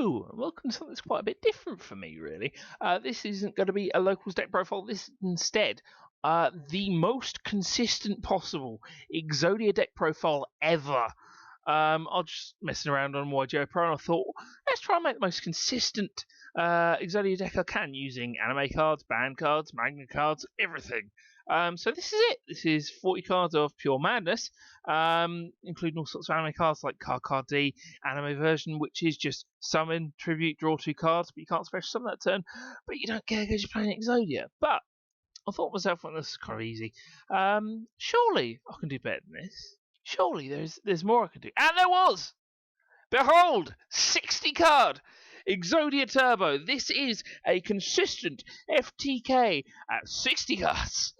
Hello, and welcome to something that's quite a bit different for me, really. This isn't going to be a locals deck profile. This is instead the most consistent possible Exodia deck profile ever. I was just messing around on YGO Pro, and I thought, let's try and make the most consistent Exodia deck I can using anime cards, band cards, manga cards, everything. So this is it. This is 40 cards of pure madness, including all sorts of anime cards like Card D, anime version, which is just summon, tribute, draw 2 cards, but you can't special summon that turn, but you don't care because you're playing Exodia. But I thought to myself, well, this is kind of easy. Surely I can do better than this. Surely there's more I can do. And there was! Behold! 60 card! Exodia Turbo. This is a consistent FTK at 60 cards.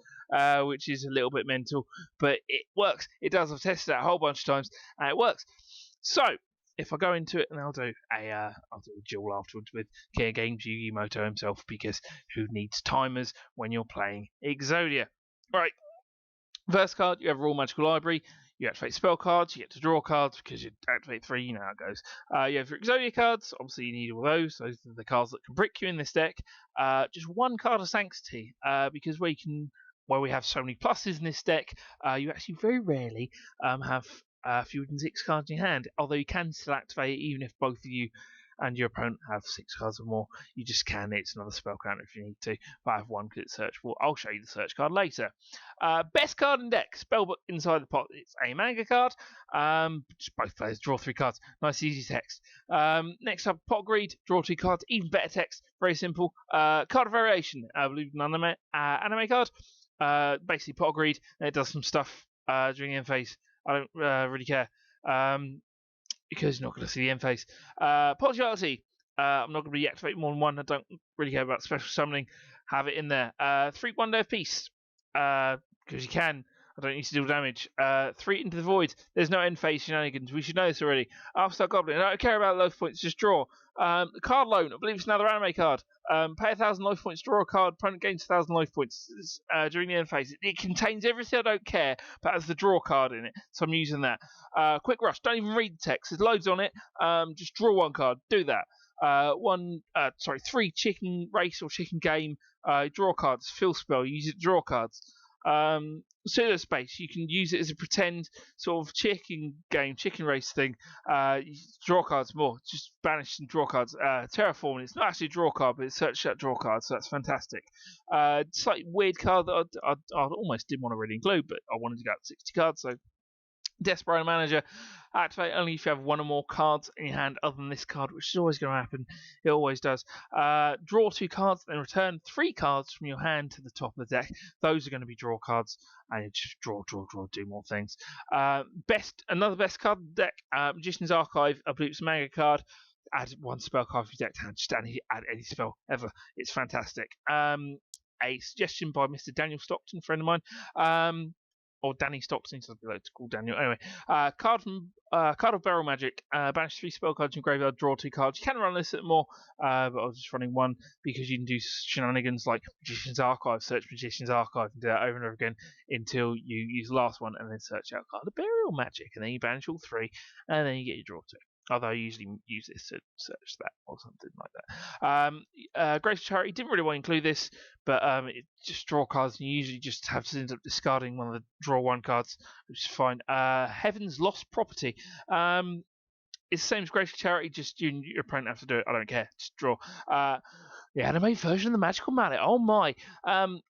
Which is a little bit mental, but it works. It does. I've tested it a whole bunch of times, and it works. So, if I go into it, and I'll do a duel afterwards with Kia Games Yugimoto himself, because who needs timers when you're playing Exodia? Right. First card, you have a Raw Magical Library. You activate spell cards, you get to draw cards because you activate 3, you know how it goes. You have your Exodia cards, obviously you need all those. Those are the cards that can brick you in this deck. Just one card of Sanctity, because where we have so many pluses in this deck, you actually very rarely have fewer than 6 cards in your hand, although you can still activate it even if both of you and your opponent have 6 cards or more. You just can. It's another spell counter if you need to, but I have one because it's searchable. I'll show you the search card later. Best card in deck, Spellbook inside the pot. It's a manga card. Just both players draw 3 cards. Nice easy text. Next up, Pot Greed, draw 2 cards. Even better text, very simple. Card of Variation, I believe an anime card. Basically Pot Greed, and it does some stuff during the end phase. I don't really care. Because you're not going to see the end phase. Potentiality. I'm not going to be activating more than one. I don't really care about special summoning. Have it in there. 3 One Day of Peace. Because you can. I don't need to deal damage. 3 Into the Void. There's no end phase shenanigans. We should know this already. Upstart Goblin. I don't care about life points. Just draw. Card Loan. I believe it's another anime card. Pay 1,000 life points. Draw a card. Opponent gains 1,000 life points during the end phase. It contains everything I don't care, but has the draw card in it. So I'm using that. Quick Rush. Don't even read the text. There's loads on it. Just draw 1 card. Do that. 3 Chicken Race or Chicken Game. Draw cards. Fill spell. Use it to draw cards. Pseudo Space, you can use it as a pretend sort of chicken race thing. Draw cards more, just banish some draw cards. Terraform, it's not actually a draw card, but it's search that draw card, so that's fantastic. Slightly weird card that I almost didn't want to really include, but I wanted to go up to 60 cards, so Desperado Manager. Activate only if you have 1 or more cards in your hand other than this card, which is always going to happen. It always does. Draw 2 cards, then return 3 cards from your hand to the top of the deck. Those are going to be draw cards, and you just draw, do more things. Another best card in the deck, Magician's Archive. I believe it's a manga card. Add 1 spell card to your deck to hand. Just add any spell ever. It's fantastic. A suggestion by Mr. Daniel Stockton, a friend of mine. Or Danny Stockton, so I'd like to call Daniel. Anyway, card of Barrel Magic. Banish 3 spell cards from graveyard, draw 2 cards. You can run this at more, but I was just running 1 because you can do shenanigans like Magician's Archive, search Magician's Archive, and do that over and over again until you use the last one, and then search out card of Burial Magic, and then you banish all 3, and then you get your draw 2. Although I usually use this to search that or something like that. Grace Charity didn't really want to include this, but it just draw cards, and you usually just have to end up discarding one of the draw 1 cards, which is fine. Heaven's Lost Property. It's the same as Grace Charity, just your opponent have to do it. I don't care. Just draw. The anime version of the Magical Mallet. Oh my!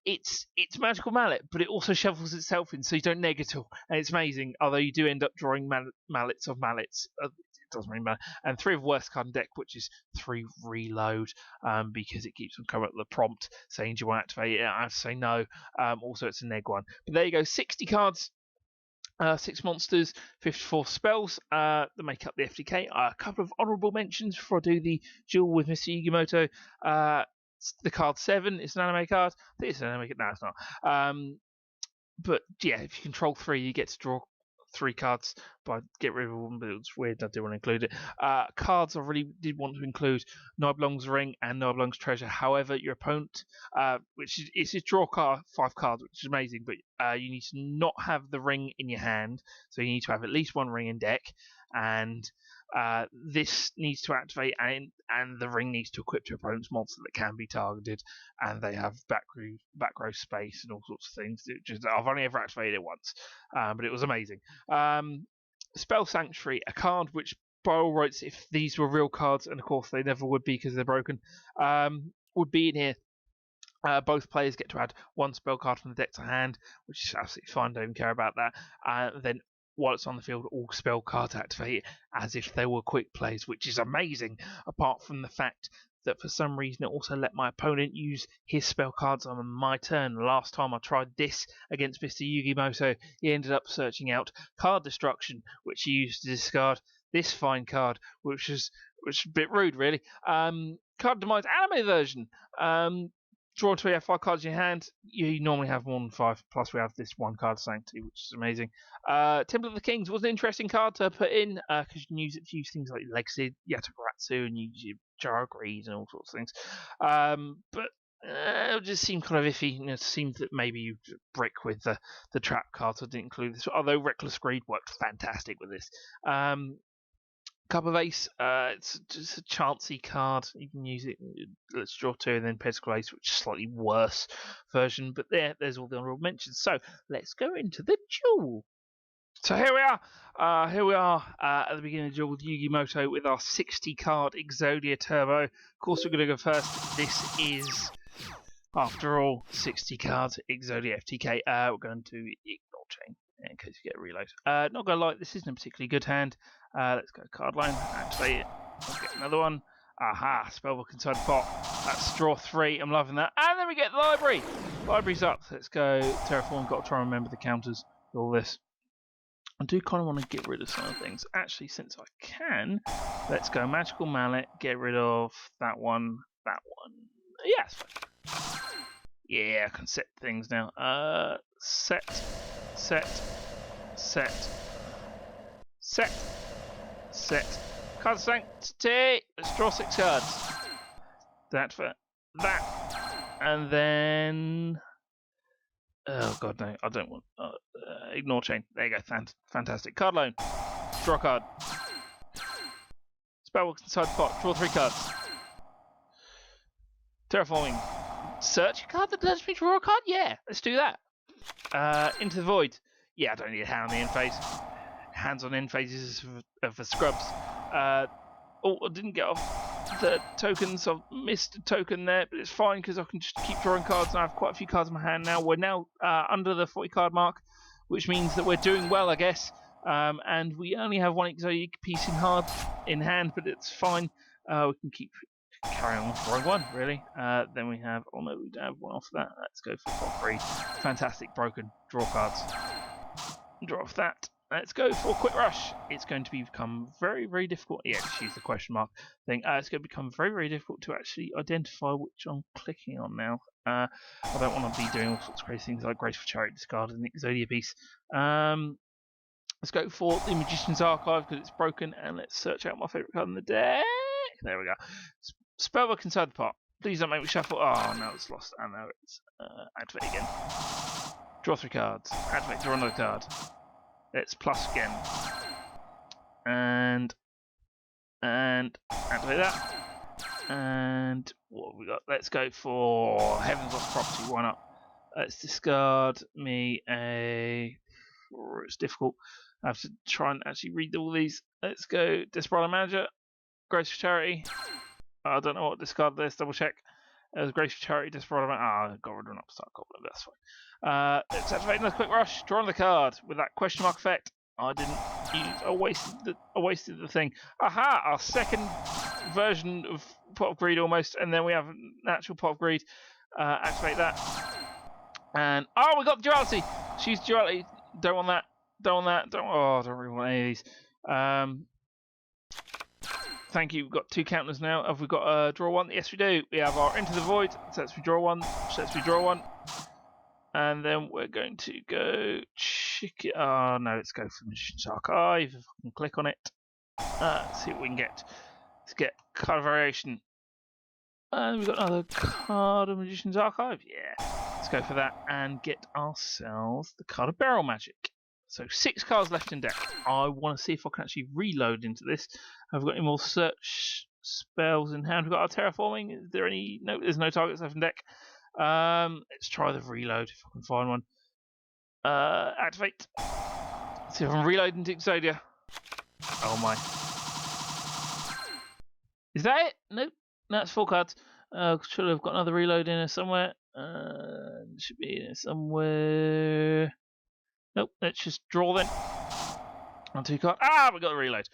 It's Magical Mallet, but it also shovels itself in, so you don't neg at all, and it's amazing. Although you do end up drawing mallets of mallets. Doesn't really matter. And 3 of worst card in deck, which is 3 Reload, because it keeps on coming up with the prompt saying, do you want to activate it? I have to say no. Also, it's a neg one. But there you go, 60 cards, 6 monsters, 54 spells that make up the FTK. A couple of honourable mentions before I do the duel with Mr. Yugimoto. The card 7 is an anime card. I think it's an anime card. No, it's not. But yeah, if you control 3, you get to draw 3 cards, but I get rid of one, but it was weird. I didn't want to include it. Cards I really did want to include: Nibelung's Ring and Nibelung's Treasure. However, your opponent, which is a draw card, 5 cards, which is amazing, but you need to not have the ring in your hand, so you need to have at least 1 ring in deck, and this needs to activate, and the ring needs to equip to opponent's monster that can be targeted, and they have back row space and all sorts of things. I've only ever activated it once, but it was amazing. Spell Sanctuary, a card which by all rights, if these were real cards, and of course they never would be because they're broken, would be in here. Both players get to add one spell card from the deck to hand, which is absolutely fine, don't even care about that. Then while it's on the field, all spell cards activate as if they were quick plays, which is amazing, apart from the fact that for some reason it also let my opponent use his spell cards on my turn. Last time I tried this against Mr. Yugimoto, he ended up searching out Card Destruction, which he used to discard this fine card, which is a bit rude, really. Card Demise Anime version. Draw 2, you have 5 cards in your hand. You normally have more than 5, plus we have this one card Sanctity, which is amazing. Temple of the Kings was an interesting card to put in, because you can use it to use things like Legacy, Yatabaratsu, and use your Jar of Greed and all sorts of things. But it just seemed kind of iffy. It seemed that maybe you brick with the trap cards. I didn't include this, although Reckless Greed worked fantastic with this. Cup of Ace, it's just a chancy card. You can use it. Let's draw 2 and then Pentacle Ace, which is a slightly worse version. But there's all the honorable mentions. So let's go into the duel. So here we are. At the beginning of the duel with Yugimoto with our 60 card Exodia Turbo. Of course, we're going to go first. This is, after all, 60 cards Exodia FTK. We're going to ignore chain in case you get a reload. Not going to lie, this isn't a particularly good hand. Let's go card line, activate it. Let's get another one. Aha, Spellbook inside the pot. That's draw 3. I'm loving that. And then we get the library. Library's up. Let's go Terraform. Got to try and remember the counters. All this. I do kind of want to get rid of some of the things. Actually, since I can, let's go Magical Mallet. Get rid of that one. That one. Yes. Yeah, I can set things now. Set. Card Sanctity. Let's draw 6 cards. That for that. And then... Oh god, no. I don't want... ignore chain. There you go. Fantastic. Card loan. Draw a card. Spellbook inside the pot. Draw 3 cards. Terraforming. Search a card that lets me draw a card? Yeah, let's do that. Into the Void. Yeah, I don't need a hand on the end phase. Hands on end phases of the scrubs. I didn't get off the tokens. I've missed a token there, but it's fine because I can just keep drawing cards, and I have quite a few cards in my hand now. We're now under the 40 card mark, which means that we're doing well, I guess. And we only have one Exodia piece in hand, but it's fine. We can keep carrying on drawing one, really. Then we have... Oh no, we don't have one off that. Let's go for pot 3. Fantastic, broken. Draw cards. Draw off that. Let's go for Quick Rush. It's going to become very, very difficult. Yeah, just use the question mark thing. It's going to become very, very difficult to actually identify which I'm clicking on now. I don't want to be doing all sorts of crazy things like Graceful Chariot discard and the Exodia piece. Let's go for the Magician's Archive because it's broken, and let's search out my favourite card in the deck. There we go. Spellbook inside the pot. Please don't make me shuffle. Oh, no, it's lost. And now it's activate again. Draw 3 cards. Activate, draw another card. Let's plus again. And activate that. And what have we got? Let's go for Heaven's Lost Property. Why not? Let's discard me a... It's difficult. I have to try and actually read all these. Let's go Desperado Manager. Grace for Charity. I don't know what discard this. Double check. There's Grace for Charity. Desperado Manager. Got rid of an Upstart Goblin. That's fine. Let's activate another Quick Rush. Draw another card with that question mark effect. I didn't use. I wasted the thing. Aha! Our second version of Pot of Greed almost, and then we have an actual Pot of Greed. Activate that. And oh, we got the duality. Choose duality. Don't want that. Don't want that. I don't really want any of these. Thank you. We've got 2 counters now. Have we got draw 1? Yes, we do. We have our Into the Void. So let's draw 1. Let's draw 1. And then we're going to go check it. Oh no, let's go for Magician's Archive. If I can click on it. Let's see what we can get. Let's get card variation. And we've got another card of Magician's Archive. Yeah. Let's go for that and get ourselves the card of Barrel Magic. So 6 cards left in deck. I want to see if I can actually reload into this. Have we got any more search spells in hand? We've got our terraforming. Is there any? No, there's no targets left in deck. Let's try the reload if I can find one. Activate. Let's see if I'm reloading to Exodia. Oh my. Is that it? Nope. That's 4 cards. Should have got another reload in there somewhere. Should be in there somewhere. Nope. Let's just draw then. On 2 cards. Ah, we got the reload.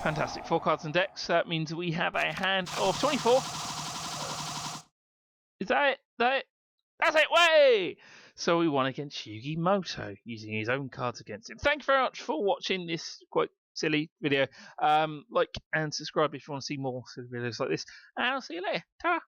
Fantastic. 4 cards in decks. That means we have a hand of 24. Is that it? That's it. Way! So we won against Yugi Moto using his own cards against him. Thank you very much for watching this quite silly video. Like and subscribe if you want to see more silly videos like this. And I'll see you later. Ta-ra!